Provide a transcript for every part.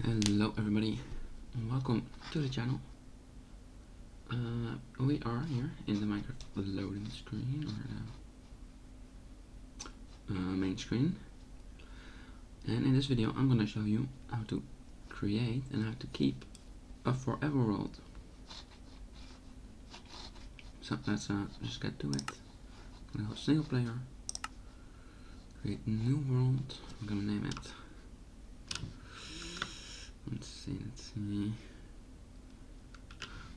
Hello everybody, welcome to the channel. We are here in the Minecraft loading screen, or the main screen. And in this video I'm gonna show you how to create and how to keep a forever world. So let's just get to it. I'm gonna go single player, create a new world. I'm gonna name it, let's see.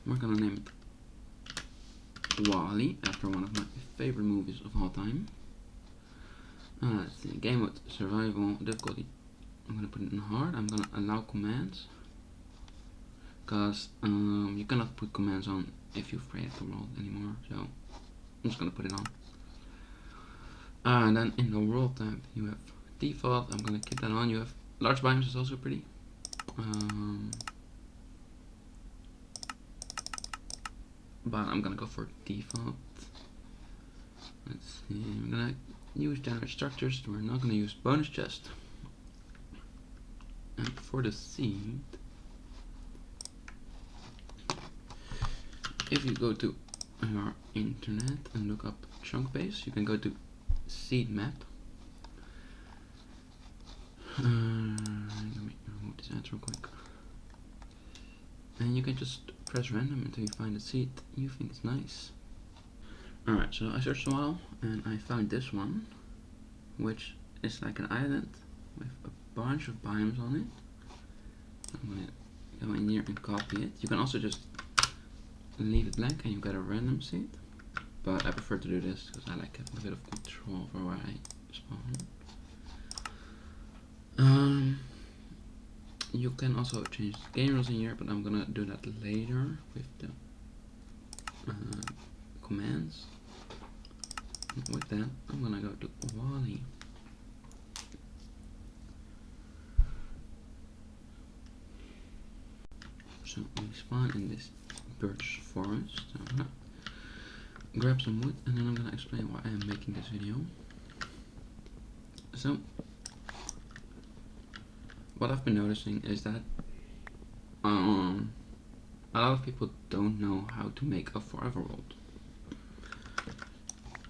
We're gonna name it WALL-E, after one of my favorite movies of all time. Let's see, game mode, survival, difficulty. I'm gonna put it in hard. I'm gonna allow commands, because you cannot put commands on if you've created the world anymore, so I'm just gonna put it on. And then in the world tab you have default. I'm gonna keep that on. You have large biomes, is also pretty. But I'm gonna go for default. Let's see, I'm gonna use generate structures. We're not gonna use bonus chest. And for the seed, if you go to your internet and look up chunk base, you can go to seed map. Let me remove this ad real quick. And you can just press random until you find a seed you think is nice. Alright, so I searched a while and I found this one, which is like an island with a bunch of biomes on it. I'm gonna go in here and copy it. You can also just leave it blank and you get a random seed, but I prefer to do this because I like having a bit of control over where I spawn. You can also change the game rules in here, but I'm gonna do that later with the commands. With that, I'm gonna go to WALL-E. So we spawn in this birch forest. So I'm gonna grab some wood and then I'm gonna explain why I am making this video. So what I've been noticing is that a lot of people don't know how to make a forever world.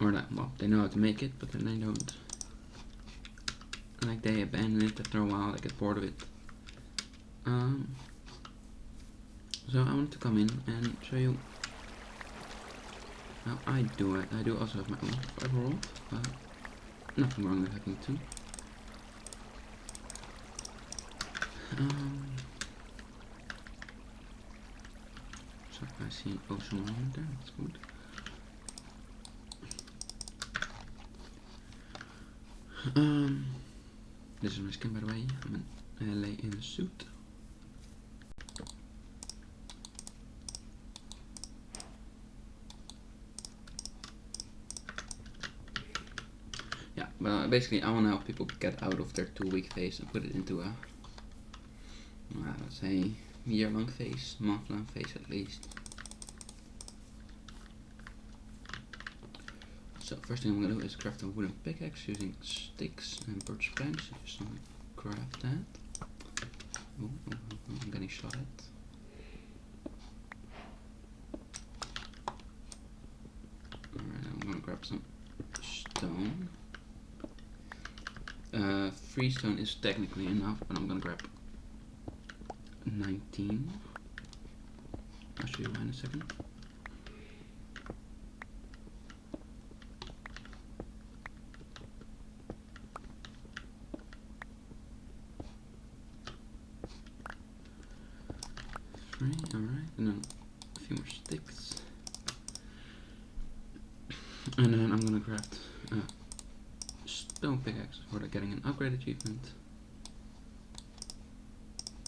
Or that, well, they know how to make it, but then they don't. Like, they abandon it after a while, they get bored of it. So I wanted to come in and show you how I do it. I do also have my own forever world, but nothing wrong with having two. So I see an ocean around there, that's good. This is my skin, by the way. I'm an LA in a suit. Yeah, but basically I want to help people get out of their 2-week phase and put it into a, let's say, year-long phase, month-long phase at least. So first thing I'm gonna do is craft a wooden pickaxe using sticks and birch planks. If you want to craft that. Oh, I'm getting shot at. Alright, I'm gonna grab some stone. 3 stone is technically enough, but I'm gonna grab 19. I'll show you why in a second. Alright, and then a few more sticks. And then I'm gonna craft a stone pickaxe for getting an upgrade achievement.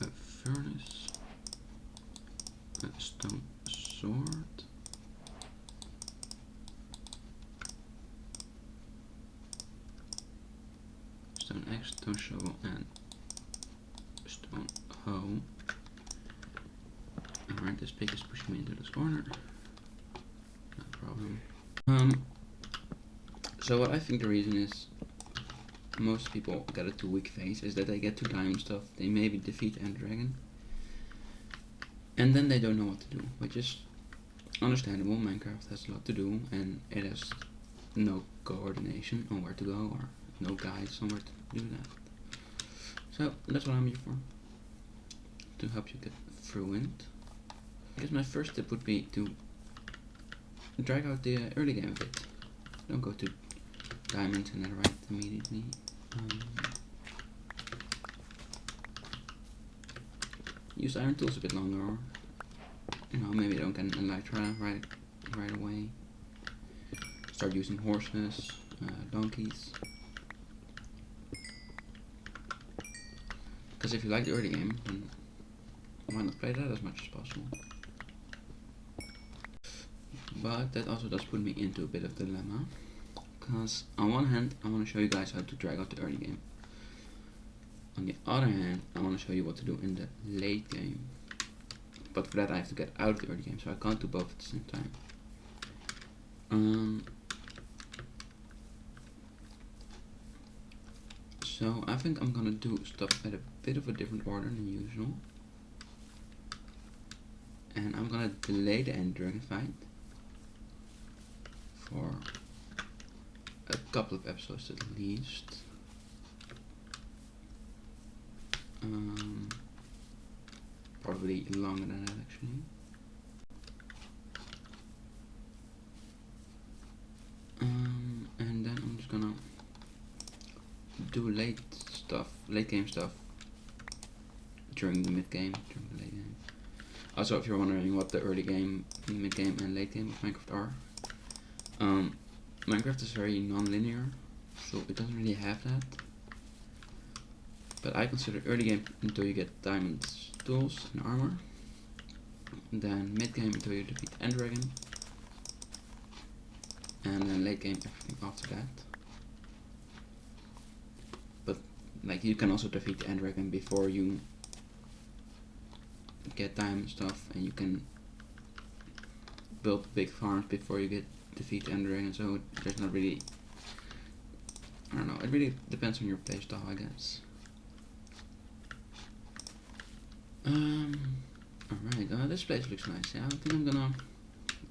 A furnace. A stone sword. Stone axe, stone shovel, and stone hoe. Alright, this pig is pushing me into this corner. No problem. So what I think the reason is most people get a 2-week phase is that they get 2 diamond stuff, they maybe defeat End Dragon, and then they don't know what to do, which is understandable. Minecraft has a lot to do, and it has no coordination on where to go, or no guides on where to do that. So that's what I'm here for, to help you get through it. I guess my first tip would be to drag out the early game a bit. Don't go to diamond and netherite immediately. Use iron tools a bit longer, or maybe don't get an elytra right away. Start using horses, donkeys. Because if you like the early game, then why not play that as much as possible? But that also does put me into a bit of dilemma, because on one hand I want to show you guys how to drag out the early game. On the other hand, I want to show you what to do in the late game. But for that I have to get out of the early game, so I can't do both at the same time. So I think I'm gonna do stuff at a bit of a different order than usual. And I'm gonna delay the End Dragon fight for a couple of episodes at least. Probably longer than that actually. And then I'm just gonna do late game stuff during the mid game, during the late game. Also, if you're wondering what the early game, mid game, and late game of Minecraft are, Minecraft is very non-linear, so it doesn't really have that. But I consider early game until you get diamonds, tools, and armor. And then mid game until you defeat End Dragon. And then late game everything after that. But like you can also defeat the End Dragon before you get diamond stuff, and you can build big farms before you defeat the End Dragon. So there's not really, I don't know, it really depends on your playstyle, I guess. Alright, this place looks nice. Yeah, I think I'm gonna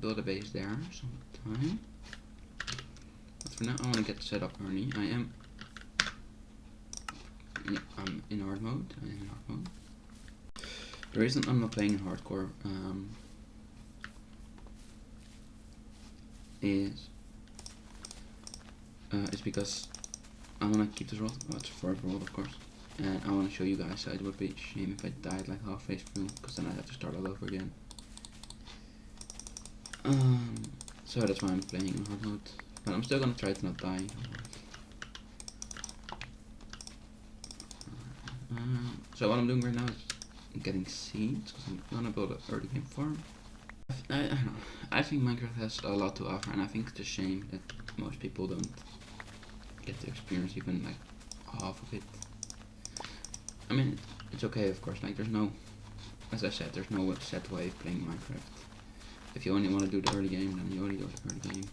build a base there sometime. But for now, I want to get set up early. I'm in hard mode. The reason I'm not playing in hardcore is because I want to keep this world. Well, it's a forever world, of course. And I want to show you guys, so it would be a shame if I died like halfway through, because then I'd have to start all over again. So that's why I'm playing in hard mode. But I'm still gonna try to not die. So what I'm doing right now is getting seeds, because I'm gonna build an early game farm. I don't know. I think Minecraft has a lot to offer, and I think it's a shame that most people don't get to experience even like half of it. I mean, it's okay, of course. Like, there's no, as I said, there's no set way of playing Minecraft. If you only want to do the early game, then you only do the early game.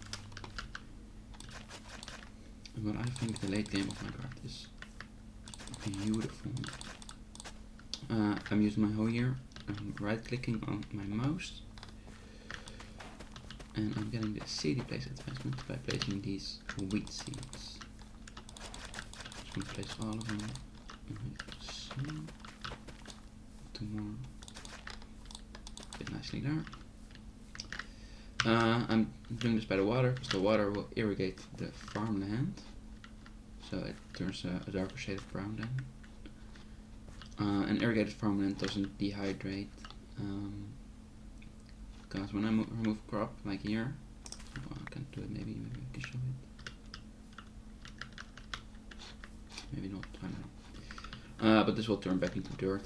But I think the late game of Minecraft is beautiful. I'm using my hoe here. I'm right-clicking on my mouse, and I'm getting the seedy place advancement by placing these wheat seeds. Just gonna place all of them. Two more. Fit nicely there. I'm doing this by the water, because the water will irrigate the farmland, so it turns a darker shade of brown then. And irrigated farmland doesn't dehydrate, because when I remove crop, like here, well, I can do it, maybe I can show it. Maybe not, I don't know. But this will turn back into dirt.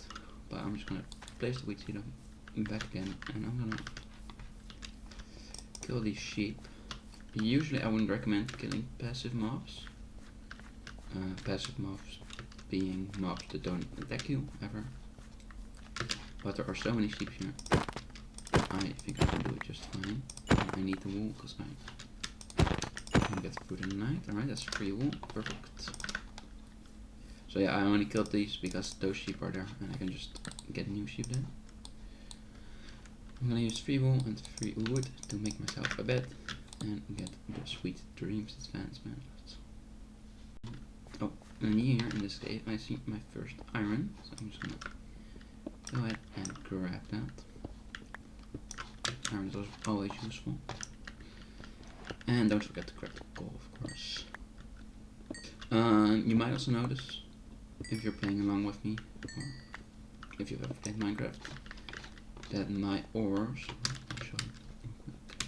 But I'm just gonna place the wheat seed back again, and I'm gonna kill these sheep. Usually I wouldn't recommend killing passive mobs. Passive mobs being mobs that don't attack you ever. But there are so many sheep here. I think I can do it just fine. I need the wool because I can get food in the night. Alright, that's free wool. Perfect. So yeah, I only killed these because those sheep are there, and I can just get new sheep then. I'm gonna use 3 wool and 3 wood to make myself a bed and get the sweet dreams advancement. Oh, and here in this case I see my first iron, so I'm just gonna go ahead and grab that. Iron is always useful. And don't forget to grab the coal, of course. You might also notice, if you're playing along with me, or if you've ever played Minecraft, that my ores, I'll show you real quick,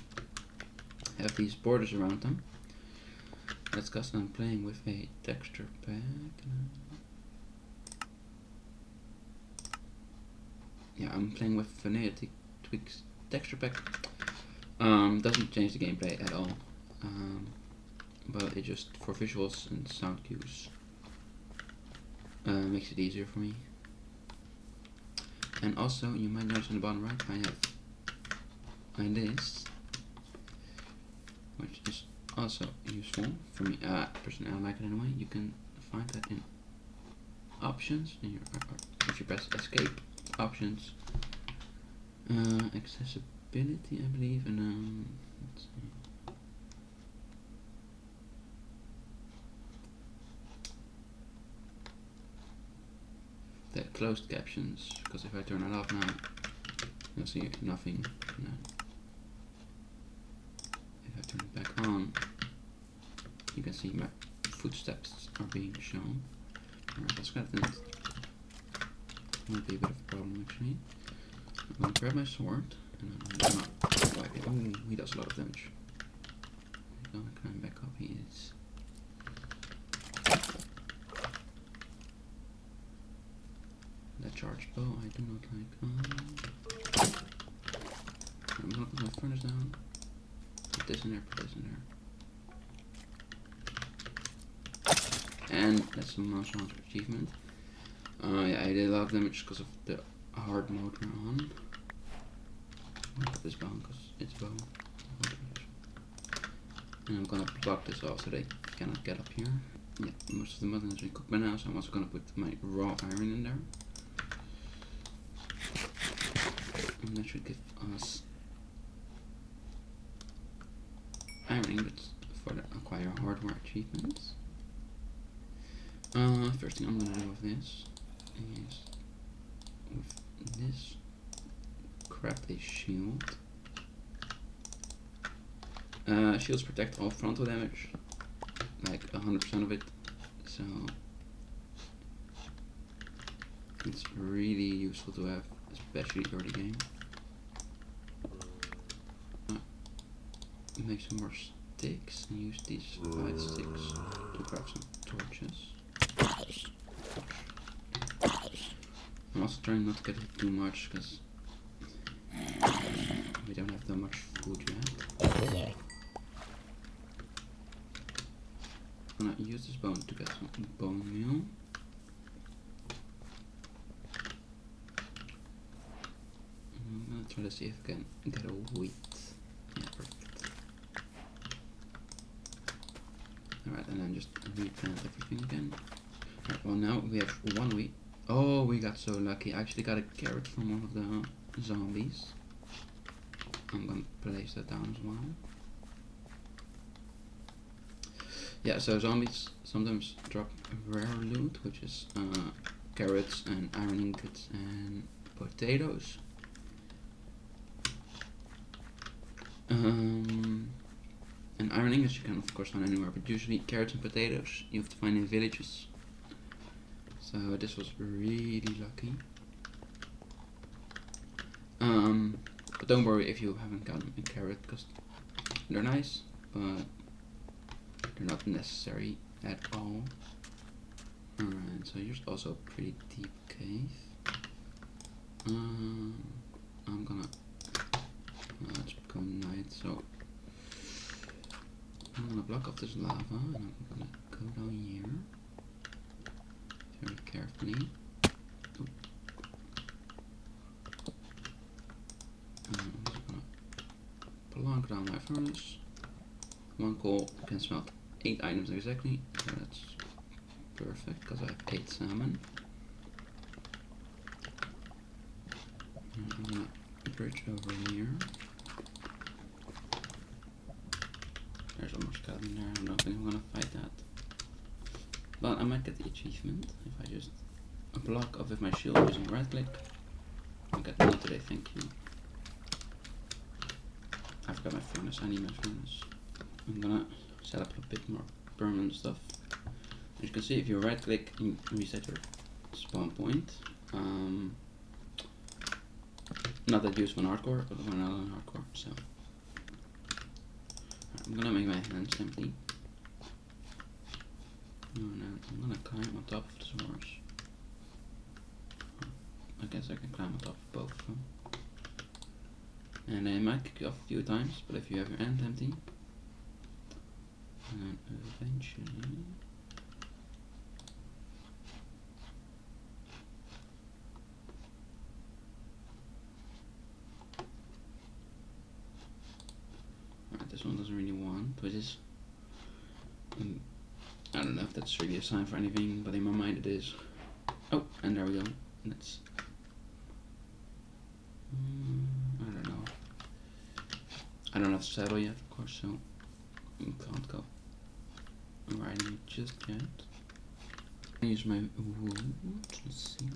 have these borders around them. That's because I'm playing with a texture pack. Yeah, I'm playing with Vanilla Tweaks texture pack. Doesn't change the gameplay at all, but it just, for visuals and sound cues, makes it easier for me. And also, you might notice on the bottom right, I have this, which is also useful for me. Personally, I like it anyway. You can find that in options, in your, if you press escape, options, accessibility, I believe, and let's see. The closed captions, because if I turn it off now, you'll see nothing. If I turn it back on, you can see my footsteps are being shown. Alright, let's get it. Might be a bit of a problem actually. I'm gonna grab my sword and I'm gonna wipe it. Oh, he does a lot of damage. I'm gonna climb back up. He is. That charged bow I do not like. I'm gonna put my furnace down. Put this in there, put this in there. And that's the Mouse Hunter achievement. Yeah, I did a lot of damage because of the hard mode we're on. I'll put this down because it's bow. And I'm gonna block this off so they cannot get up here. Yeah, most of the mutton has been cooked by now, so I'm also gonna put my raw iron in there. And that should give us iron ingots for the acquire hardware achievements. First thing I'm gonna do with this is with this craft a shield. Shields protect all frontal damage, like 100% of it, so it's really useful to have, especially early game. Make some more sticks and use these 5 sticks to craft some torches. I'm also trying not to get hit too much because we don't have that much food yet. I'm gonna use this bone to get some bone meal. I'm gonna try to see if I can get a wheat. Yeah, perfect. Alright, and then just replant everything again. Alright, well now we have 1 wheat. Oh, we got so lucky. I actually got a carrot from one of the zombies. I'm gonna place that down as well. Yeah, so zombies sometimes drop rare loot, which is carrots and iron ingots and potatoes. And iron ingots you can of course find anywhere, but usually carrots and potatoes you have to find in villages. So this was really lucky. But don't worry if you haven't gotten a carrot, because they're nice, but they're not necessary at all. Alright, so here's also a pretty deep cave. I'm gonna it's become night, so I'm gonna block off this lava and I'm gonna go down here very carefully. I'm just gonna plonk down my furnace. 1 coal can smelt 8 items exactly, so that's perfect, because I have 8 salmon. And I'm gonna bridge over here. There's one more skeleton there. I don't know if I'm gonna fight that. But I might get the achievement if I just block off with my shield using right click. I got me today, thank you. I forgot my furnace, I need my furnace. I'm gonna set up a bit more permanent stuff. As you can see, if you right click, you reset your spawn point. Not that useful in hardcore, but we're not in hardcore, so. I'm gonna make my hands empty. And then I'm gonna climb on top of the source. I guess I can climb on top of both of them. And they might kick you off a few times, but if you have your hand empty, and eventually. This one doesn't really want, which is, I don't know if that's really a sign for anything, but in my mind it is. Oh, and there we go. That's, I don't know. I don't have to settle yet, of course, so you can't go riding it just yet. I use my wood. Let's see.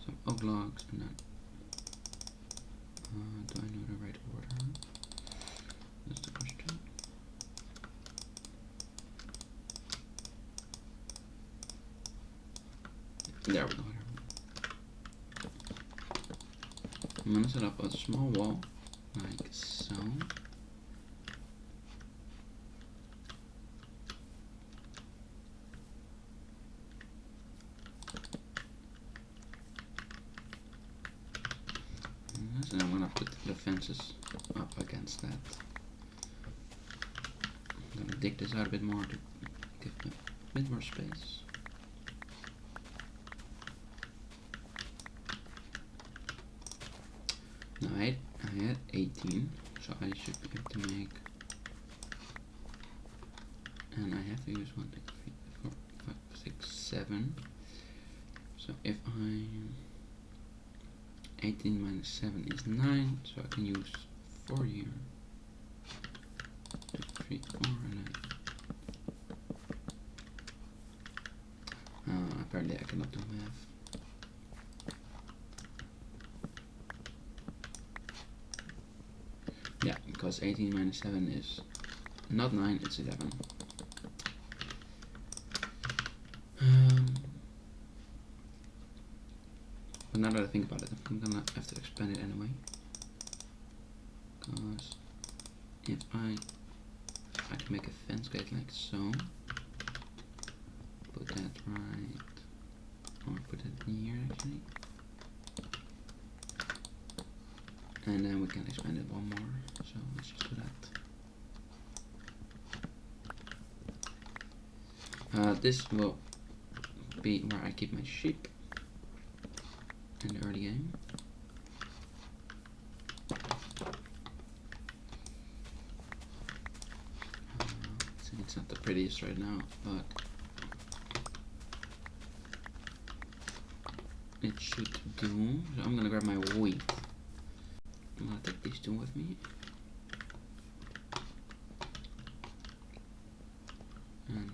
Some oak logs, and then do I know the right order? That's the question. There we go. I'm gonna set up a small wall, like so. And I'm gonna put the fences up against that. I'm gonna dig this out a bit more to give me a bit more space. Now I had 18, so I should be able to make, and I have to use 1, 2, 3, 4, 5, 6, 7. So if I 18 minus 7 is 9, so I can use 4 here. 2, 3, 4, and then apparently I cannot do math. Yeah, because 18 minus 7 is not 9, it's 11. But now that I think about it, I'm gonna have to expand it anyway. Because if I can make a fence gate like so. Put that right, or put it in here actually. And then we can expand it one more, so let's just do that. This will be where I keep my sheep in the early game. It's not the prettiest right now, but it should do. So I'm gonna grab my wheat. I'm gonna take these two with me. And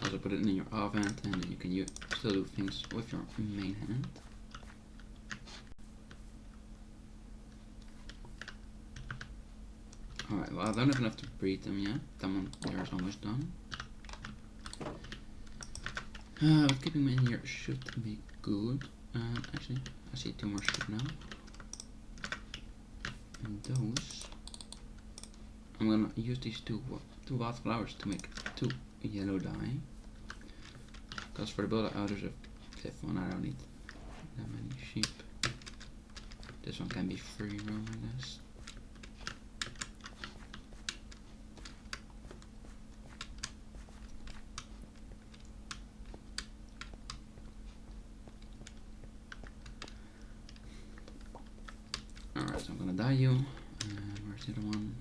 also put it in your off hand, and then you can still do things with your main hand. Alright, well I don't have enough to breed them yet. That one there is almost done. But keeping them in here should be good. Actually, I see 2 more sheep now. And those, I'm gonna use these two wildflowers to make 2 yellow dye. Because for the builder outers of cliff one, I don't need that many sheep. This one can be free roam, I guess. gonna dye you. Where's the other one?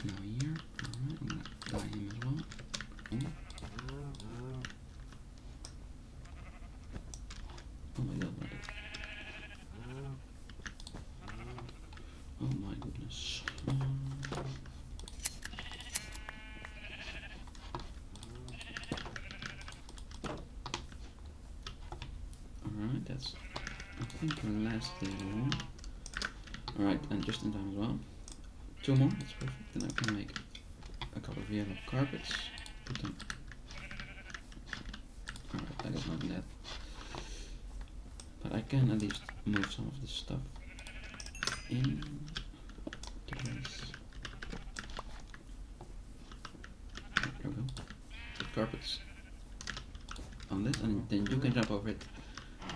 Now here. Alright, I'm gonna dye him as well. Oh. Oh my god, what is it? Oh my goodness. Alright, that's I think the last little one. Alright, and just in time as well. 2 more, that's perfect. Then I can make a couple of yellow carpets. Put them. Alright, I got none of that. But I can at least move some of this stuff in to place. There we go. Put carpets on this, and then you can jump over it,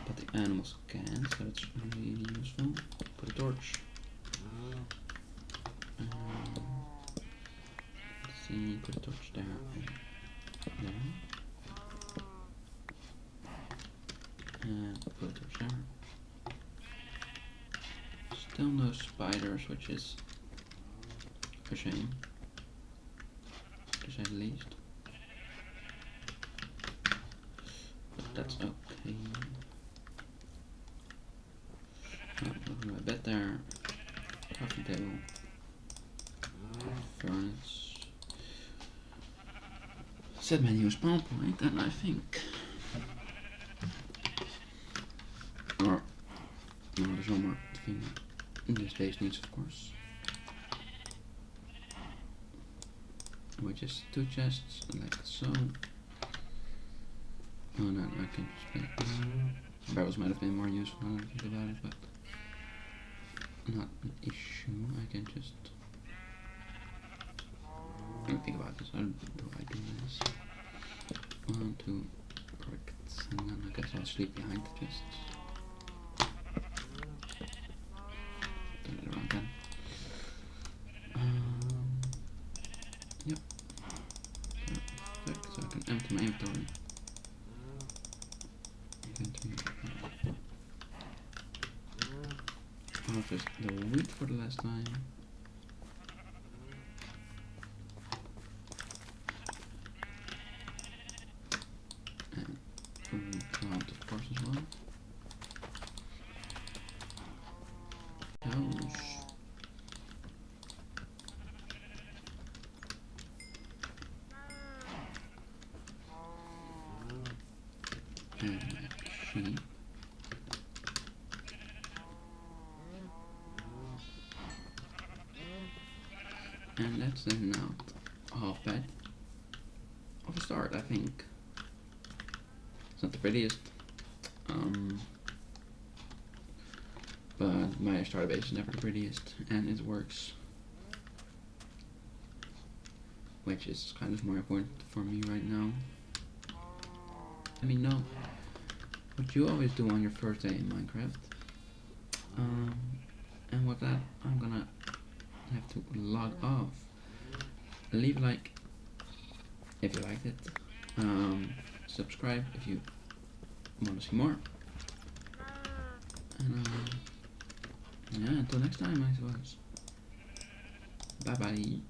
but the animals can't, so it's really useful. Put a torch. Let's see, put a torch there and there. And put a torch there. Still no spiders, which is a shame, to say the least. But that's okay. I'll put my bed there. Coffee table. Furnace. Set my new spawn point, and I think. Or no, there's one more thing this base needs, of course. Which is 2 chests, like so. Oh no, I can just make this. Barrels might have been more useful now that I think about it, but not an issue. I can just. Let me think about this. How do I do this? 1, 2, correct. And then I guess I'll sleep behind the chests. Turn it around then. Yep. Perfect. So I can empty my inventory. Harvest the wheat for the last time. And plant, of course, as well. Cows. And sheep. And that's then out half bad of a start, I think. It's not the prettiest, but my starter base is never the prettiest, and it works, which is kind of more important for me right now. Let me know what you always do on your first day in Minecraft, and with that I'm gonna have to log off. Leave a like if you liked it, subscribe if you want to see more, and yeah, until next time, I suppose. Bye bye.